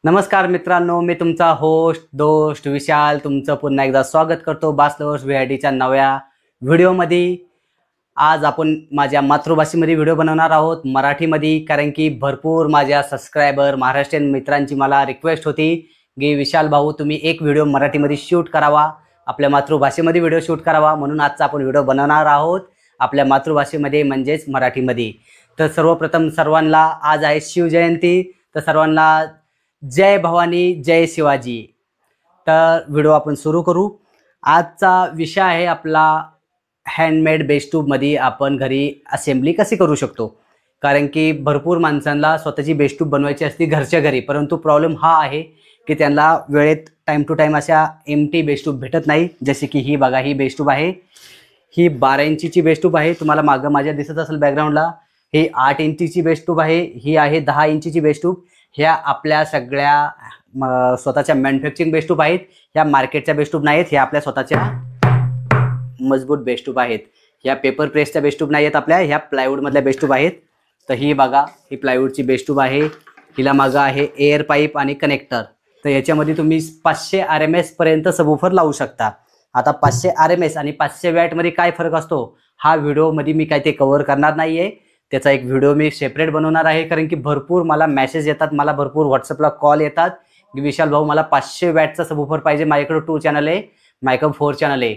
नमस्कार मित्रांनो, मी तुमचा दोस्त विशाल तुमचं पुन्हा एकदा स्वागत करतो बास लवर्स व्हीआयडीच्या नव्या व्हिडिओमध्ये। आज आपण माझ्या मातृभाषेमध्ये व्हिडिओ बनवणार आहोत, मराठीमध्ये, कारण की भरपूर माझ्या सबस्क्रायबर महाराष्ट्रीयन मित्रांची मला रिक्वेस्ट होती की विशाल भाऊ तुम्ही एक व्हिडिओ मराठीमध्ये शूट करावा, आपल्या मातृभाषेमध्ये व्हिडिओ शूट करावा, म्हणून आजचा आपण व्हिडिओ बनवणार आहोत आपल्या मातृभाषेमध्ये म्हणजेच मराठीमध्ये। तर सर्वप्रथम सर्वांना आज आहे शिवजयंती, तर सर्वांना जय भवानी जय शिवाजी। तर व्हिडिओ आपण सुरू करू। आजचा विषय आहे आपला हँडमेड बेस ट्यूबमध्ये आपण घरी असेंबली कशी करू शकतो, कारण की भरपूर माणसांना स्वतःची बेस ट्यूब बनवायची असते घरच्या घरी, परंतु प्रॉब्लेम हा आहे की त्यांना वेळेत टाइम टू टाइम अशा एम्प्टी बेस ट्यूब भेटत नाही। जसे की ही बघा, ही बेस ट्यूब आहे, ही 12 इंचीची बेस ट्यूब आहे, तुम्हाला मागं माझ्या दिसत असेल बॅकग्राऊंडला। ही 8 इंचीची बेस ट्यूब आहे, ही आहे 10 इंचीची बेस ट्यूब। ह्या आपल्या सगळ्या स्वतःच्या मॅन्युफॅक्चरिंग बेस ट्यूब आहेत, ह्या मार्केटच्या बेस ट्यूब नाहीत, ह्या आपल्या स्वतःच्या मजबूत बेस ट्यूब आहेत। ह्या पेपर प्रेसच्या बेस ट्यूब नाही आहेत आपल्या, ह्या प्लायवूड मधल्या बेस ट्यूब आहेत। तर ही बघा, ही प्लायवूडची बेस ट्यूब आहे, हिला मागं आहे एअर पाईप आणि कनेक्टर। तर याच्यामध्ये तुम्ही 500 RMS पर्यंत सबवूफर लावू शकता। आता 500 RMS आणि 500 वॅट मध्ये काय फरक असतो हा व्हिडिओ मध्ये मी काय ते कव्हर करणार नाहीये, त्याचा एक व्हिडिओ मी सेपरेट बनवणार आहे, कारण की भरपूर मला मेसेज येतात, मला भरपूर व्हॉट्सअपला कॉल येतात की विशाल भाऊ मला 500 वॅटचा सबवूफर पाहिजे, माझ्याकडे 2 चॅनल आहे, माझ्याकडे 4 चॅनल आहे,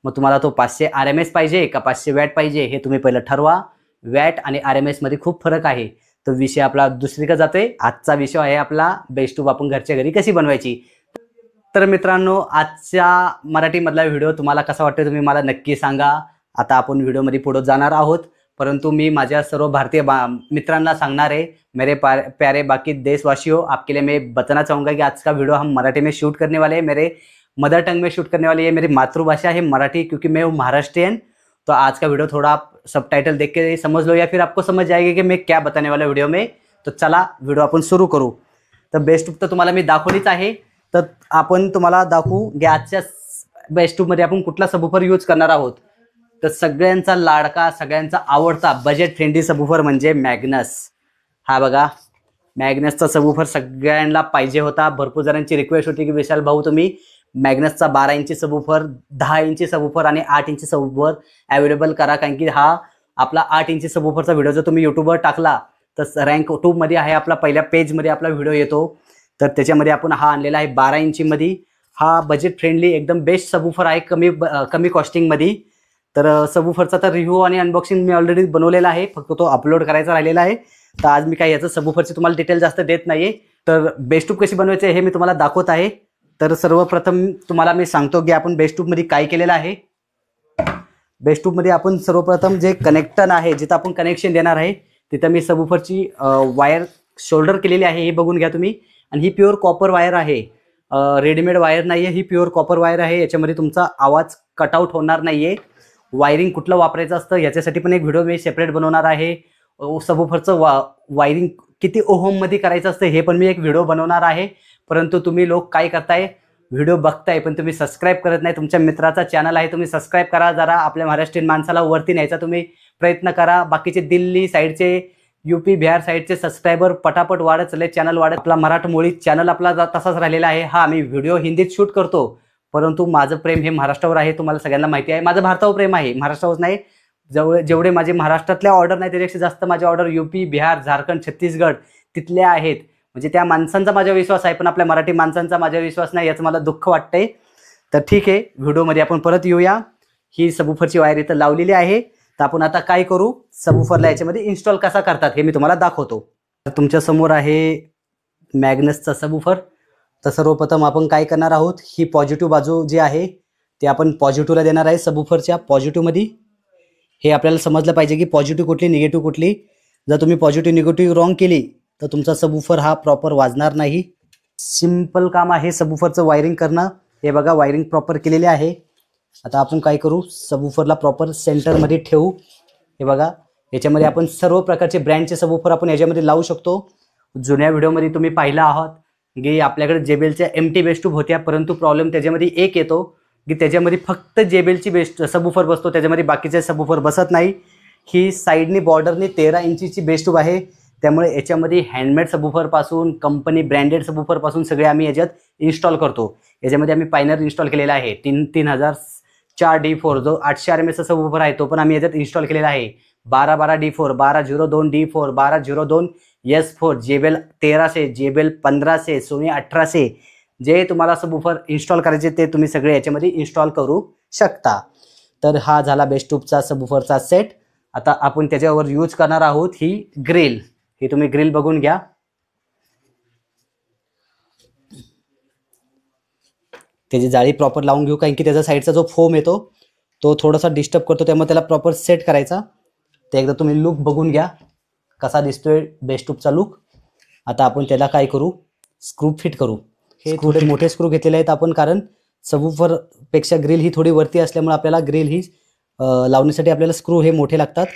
मग तुम्हाला तो 500 RMS पाहिजे का 500 वॅट पाहिजे हे तुम्ही पहिलं ठरवा। वॅट आणि RMS मध्ये खूप फरक आहे। तो विषय आपला दुसरीकडे जातोय। आजचा विषय आहे आपला बेस ट्यूब आपण घरच्या घरी कशी बनवायची। तर मित्रांनो, आजच्या मराठीमधला व्हिडिओ तुम्हाला कसा वाटतोय तुम्ही मला नक्की सांगा। आता आपण व्हिडिओमध्ये पुढे जाणार आहोत, परंतु मी माझ्या सर्व भारतीय मित्रांना सांगणार है, मेरे प्यारे बाकी देशवासियों, आपके लिए मैं बताना चाहूँगा कि आज का वीडियो हम मराठी में शूट करने वाले हैं, मेरे मदर टंग में शूट करने वाले हैं। मेरी मातृभाषा है मराठी, क्योंकि मैं हूँ महाराष्ट्रियन। तो आज का वीडियो थोड़ा आप सबटाइटल देख के समझ लो, या फिर आपको समझ जाएगा कि मैं क्या बताने वाला वीडियो में। तो चला व्हिडिओ आपण सुरू करू। तर बेस ट्यूब तर तुम्हाला मी दाखवलीच आहे, तर आपण तुम्हाला दाखवू की आजच्या बेस ट्यूबमध्ये आपण कुठला सबवूफर यूज करणार आहोत। तर सगळ्यांचा लाडका, सगळ्यांचा आवडता बजेट फ्रेंडली सबवूफर म्हणजे मॅग्नस। हा बघा, मॅग्नसचा सबवूफर सगळ्यांना पाहिजे होता। भरपूर जणांची रिक्वेस्ट होती की विशाल भाऊ तुम्ही मॅग्नसचा 12 इंची सबवूफर, 10 इंची सबवूफर आणि 8 इंची सबवूफर अवेलेबल करा, कारण की हा आपला 8 इंची सबवूफरचा व्हिडिओ जर तुम्ही यूट्यूबवर टाकला तर रँक 2 मध्ये आहे, आपला पहिल्या पेजमध्ये आपला व्हिडिओ येतो। तर त्याच्यामध्ये आपण हा आणलेला आहे 12 इंचीमध्ये। हा बजेट फ्रेंडली एकदम बेस्ट सबवूफर आहे, कमी कॉस्टिंगमध्ये। तर सबवूफरचा तर रिव्ह्यू आणि अनबॉक्सिंग मी ऑलरेडी बनवलेला आहे, फक्त तो अपलोड करायचा राहिलेला आहे। तर आज मी काय याचं सबवूफरची तुम्हाला डिटेल जास्त देत नाहीये। तर बेस ट्यूब कशी बनवायची हे मी तुम्हाला दाखवत आहे। तर सर्वप्रथम तुम्हाला मी सांगतो की आपण बेस ट्यूबमध्ये काय केलेलं आहे। बेस ट्यूबमध्ये आपण सर्वप्रथम जे कनेक्टर आहे, जिथं आपण कनेक्शन देणार आहे तिथं मी सबवूफरची वायर शोल्डर केलेली आहे, हे बघून घ्या तुम्ही। आणि ही प्युअर कॉपर वायर आहे, रेडीमेड वायर नाही आहे, ही प्युअर कॉपर वायर आहे। याच्यामध्ये तुमचा आवाज कटआउट होणार नाहीये। वायरिंग कुठलं वापरायचं असतं याच्यासाठी पण एक व्हिडिओ मी सेपरेट बनवणार आहे। सबवूफरचं वायरिंग किती ओहम मध्ये करायचं असतं हे पण मी एक व्हिडिओ बनवणार आहे। परंतु तुम्ही लोक काय करताय, व्हिडिओ बघताय पण तुम्ही सबस्क्राईब करत नाही। तुमच्या मित्राचा चॅनल आहे, तुम्ही सबस्क्राईब करा, जरा आपल्या महाराष्ट्रीयन माणसाला वरती न्यायचा तुम्ही प्रयत्न करा। बाकीचे दिल्ली साईडचे, UP बिहार साईडचे सबस्क्रायबर पटापट वाढत चालले, चॅनल वाढत। आपला मराठमोळी चॅनल आपला तसाच राहिलेला आहे। हा, मी व्हिडिओ हिंदीत शूट करतो, परंतु माझं प्रेम हे महाराष्ट्रावर आहे, तुम्हाला सगळ्यांना माहिती आहे। माझं भारतावर प्रेम आहे, महाराष्ट्रावर नाही। जेवढे माझे महाराष्ट्रातल्या ऑर्डर नाही त्यापेक्षा जास्त माझे ऑर्डर UP बिहार, झारखंड, छत्तीसगड तिथल्या आहेत, म्हणजे त्या माणसांचा माझा विश्वास आहे, पण आपल्या मराठी माणसांचा माझा विश्वास नाही, याचं मला दुःख वाटतंय। तर ठीक आहे, व्हिडिओमध्ये आपण परत येऊया। ही सबवूफरची वायर इथं लावलेली आहे। तर आपण आता काय करू, सबवूफरला याच्यामध्ये इन्स्टॉल कसा करतात हे मी तुम्हाला दाखवतो। तर तुमच्या समोर आहे मॅग्नसचा सबवूफर। तर सर्वप्रथम आपण काय करणार आहोत, ही पॉझिटिव्ह बाजू जी आहे ते आपण पॉझिटिव्हला देणार आहे। सबवूफरच्या पॉझिटिव्हमध्ये हे आपल्याला समजलं पाहिजे की पॉझिटिव्ह कुठली, निगेटिव्ह कुठली। जर तुम्ही पॉझिटिव्ह निगेटिव्ह रॉंग केली तर तुमचा सबवूफर हा प्रॉपर वाजणार नाही। सिंपल काम आहे सबवूफरचं वायरिंग करणं। हे बघा, वायरिंग प्रॉपर केलेली आहे। आता आपण काय करू, सबवूफरला प्रॉपर सेंटरमध्ये ठेवू। हे बघा, याच्यामध्ये आपण सर्व प्रकारचे ब्रँडचे सबवूफर आपण याच्यामध्ये लावू शकतो। जुन्या व्हिडिओमध्ये तुम्ही पाहिला आहात की आपल्याकडे JBLच्या एम्प्टी बेस ट्यूब होत्या, परंतु प्रॉब्लेम त्याच्यामध्ये एक येतो की त्याच्यामध्ये फक्त JBLची बेस सबवूफर बसतो, त्याच्यामध्ये बाकीचे सबवूफर बसत नाही। ही साईडनी बॉर्डरनी 13 इंचीची बेस ट्यूब आहे, त्यामुळे याच्यामध्ये हँडमेड सबवूफर पासून कंपनी ब्रँडेड सबवूफर पासून सगळे आम्ही याच्यात इन्स्टॉल करतो. याच्यामध्ये आम्ही पायनर इन्स्टॉल केलेला आहे 3004D4 जो 800 RMS सबवूफर आहे तो पण आम्ही याच्यात इन्स्टॉल केलेला आहे. 1212D4, 1202D4, 1202S4, JBL 1300, JBL 1500, Sony 1800 जे तुम्हाला सबवूफर इन्स्टॉल करायचे ते तुम्ही सगळे याच्यामध्ये इन्स्टॉल करू शकता. तर हा झाला बेस्टूबचा सबवूफरचा सेट. आता आपण त्याच्यावर यूज करणार आहोत ही ग्रिल. ही तुम्ही ग्रिल बघून घ्या. त्याची जाळी प्रॉपर लावून घेऊ कारण की त्याचा साईडचा जो फोम येतो तो थोडासा डिस्टर्ब करतो, त्यामुळे त्याला प्रॉपर सेट करायचा. ते एकदा तुम्ही लुक बघून घ्या कसा दिसतोय बेस्टूबचा लुक. आता आपण त्याला काय करू, स्क्रू फिट करू. हे थोडे मोठे स्क्रू घेतलेले आहेत आपण, कारण सबवूफर पेक्षा ग्रिल ही थोडी वरती असल्यामुळे आपल्याला ग्रिल ही लावण्यासाठी आपल्याला स्क्रू हे मोठे लागतात.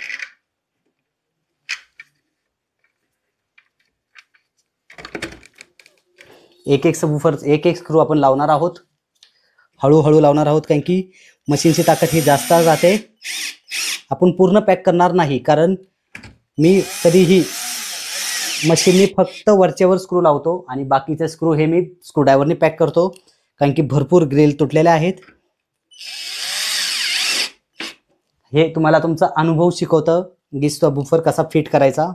एक एक सबवूफर एक एक स्क्रू आपण लावणार आहोत, हळूहळू लावणार आहोत कारण की मशीनची ताकद ही जास्त राहते. आपण पूर्ण पॅक करणार नाही, कारण मी कधीही मशीननी फक्त वरचेवर स्क्रू लावतो आणि बाकीचे स्क्रू हे मी स्क्रूड्रायव्हरनी पॅक करतो, कारण की भरपूर ग्रिल तुटलेले आहेत. हे तुम्हाला तुमचा अनुभव शिकवतं की सबवूफर कसा फिट करायचा.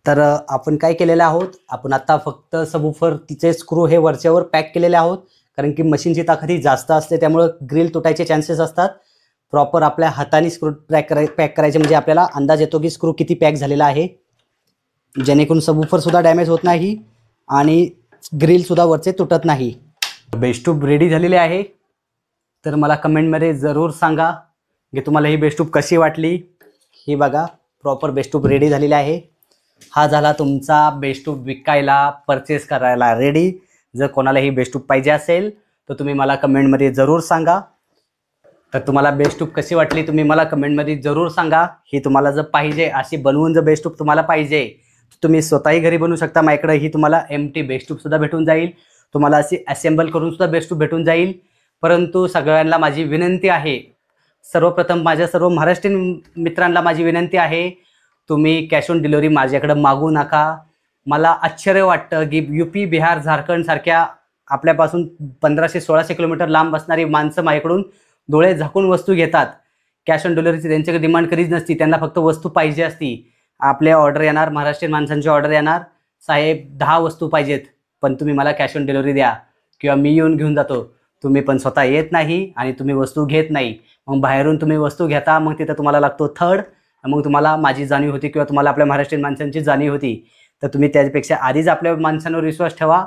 तर आपण काय केलेलं आहोत, आपण आता फक्त सबवूफर तिचे स्क्रू हे वरच्यावर पॅक केलेले आहोत, कारण की मशीनची ताकद ही जास्त असते त्यामुळे ग्रिल तुटायचे चान्सेस असतात. प्रॉपर आपल्या हाताने स्क्रू पॅक करायचे म्हणजे आपल्याला अंदाज येतो की स्क्रू किती पॅक झालेला आहे, जेणेकरून सबवूफर सुद्धा डॅमेज होत नाही आणि ग्रिल सुद्धा वरचे तुटत नाही. बेस्टूब रेडी झालेले आहे. तर मला कमेंटमध्ये जरूर सांगा की तुम्हाला ही बेस्टूब कशी वाटली. ही बघा प्रॉपर बेस्टूब रेडी झालेली आहे. हा झाला तुमचा बेस्टूब विकायला परचेस करायला रेडी. जर कोणाला ही बेस्टूब पाहिजे असेल तर तुम्ही मला कमेंटमध्ये जरूर सांगा. तर तुम्हाला बेस्टूब कशी वाटली तुम्ही मला कमेंटमध्ये जरूर सांगा. ही तुम्हाला जर पाहिजे अशी बनवून जर बेस्टूब तुम्हाला पाहिजे तुम्ही स्वतःही घरी बनवू शकता. माझ्याकडे ही तुम्हाला एम्प्टी बेस्टूब सुद्धा भेटून जाईल. तुम्हाला अशी असेंबल करून सुद्धा बेस्टूब भेटून जाईल. परंतु सगळ्यांना माझी विनंती आहे, सर्वप्रथम माझ्या सर्व महाराष्ट्रीयन मित्रांना माझी विनंती आहे, तुम्ही कॅश ऑन डिलिव्हरी माझ्याकडे मागू नका. मला आश्चर्य वाटतं की UP, बिहार, झारखंड सारख्या आपल्यापासून 1500-1600 किलोमीटर लांब असणारी माणसं माझ्याकडून डोळे झाकून वस्तू घेतात. कॅश ऑन डिलिव्हरीची त्यांच्याकडे डिमांड कधीच नसती, त्यांना फक्त वस्तू पाहिजे असती. आपले ऑर्डर येणार, महाराष्ट्रीयन माणसांची ऑर्डर येणार, साहेब 10 वस्तू पाहिजेत पण तुम्ही मला कॅश ऑन डिलिव्हरी द्या किंवा मी येऊन घेऊन जातो. तुम्ही पण स्वतः येत नाही आणि तुम्ही वस्तू घेत नाही. मग बाहेरून तुम्ही वस्तू घेता, मग तिथं तुम्हाला लागतो थर्ड. मग तुम्हाला माझी जाणीव होती किंवा तुम्हाला आपल्या महाराष्ट्रीयन माणसांची जाणीव होती. तर तुम्ही त्यापेक्षा आधीच आपल्या माणसांवर विश्वास ठेवा,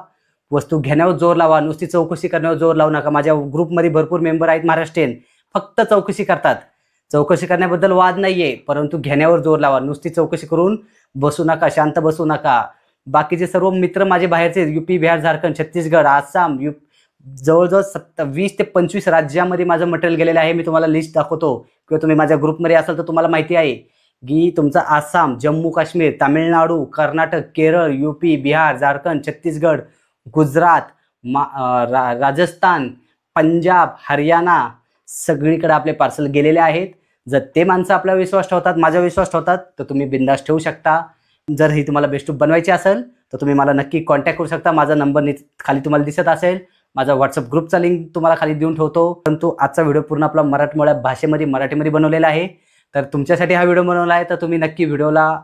वस्तू घेण्यावर जोर लावा, नुसती चौकशी करण्यावर जोर लावू नका. माझ्या ग्रुपमध्ये भरपूर मेंबर आहेत महाराष्ट्रीयन, फक्त चौकशी करतात. चौकशी करण्याबद्दल वाद नाहीये, परंतु घेण्यावर जोर लावा. नुसती चौकशी करून बसू नका, शांत बसू नका. बाकीचे सर्व मित्र माझे बाहेरचे UP, बिहार, झारखंड, छत्तीसगड, आसाम, जवळजवळ 20 ते 25 राज्यामध्ये माझं मटेरियल गेलेलं आहे. मी तुम्हाला लिस्ट दाखवतो किंवा तुम्ही माझ्या ग्रुपमध्ये असाल तर तुम्हाला माहिती आहे की तुमचं आसाम, जम्मू काश्मीर, तामिळनाडू, कर्नाटक, केरळ, UP, बिहार, झारखंड, छत्तीसगड, गुजरात, राजस्थान, पंजाब, हरियाणा सगळीकडे आपले पार्सल गेलेले आहेत. जर ते माणसं आपला विश्वास ठेवतात, माझा विश्वास ठेवतात, तर तुम्ही बिंदास ठेवू शकता. जर ही तुम्हाला बेस्टूब बनवायची असेल तर तुम्ही मला नक्की कॉन्टॅक्ट करू शकता. माझा नंबर खाली तुम्हाला दिसत असेल. माझा व्हॉट्सअप ग्रुपचा लिंक तुम्हाला खाली देऊन ठेवतो. परंतु आजचा व्हिडिओ पूर्ण आपला मराठीमध्ये बनवलेला आहे. तर तुमच्यासाठी हा व्हिडिओ बनवला आहे, तर तुम्ही नक्की व्हिडिओला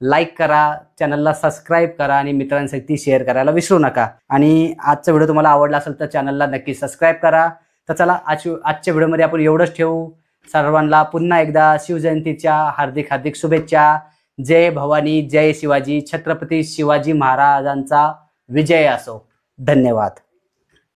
लाईक करा, चॅनलला सबस्क्राईब करा आणि मित्रांसाठी शेअर करायला विसरू नका. आणि आजचा व्हिडिओ तुम्हाला आवडला असेल तर चॅनलला नक्की सबस्क्राईब करा. तर चला आजच्या व्हिडिओमध्ये आपण एवढंच ठेवू. सर्वांना पुन्हा एकदा शिवजयंतीच्या हार्दिक हार्दिक शुभेच्छा. जय भवानी, जय शिवाजी, छत्रपती शिवाजी महाराजांचा विजय असो. धन्यवाद.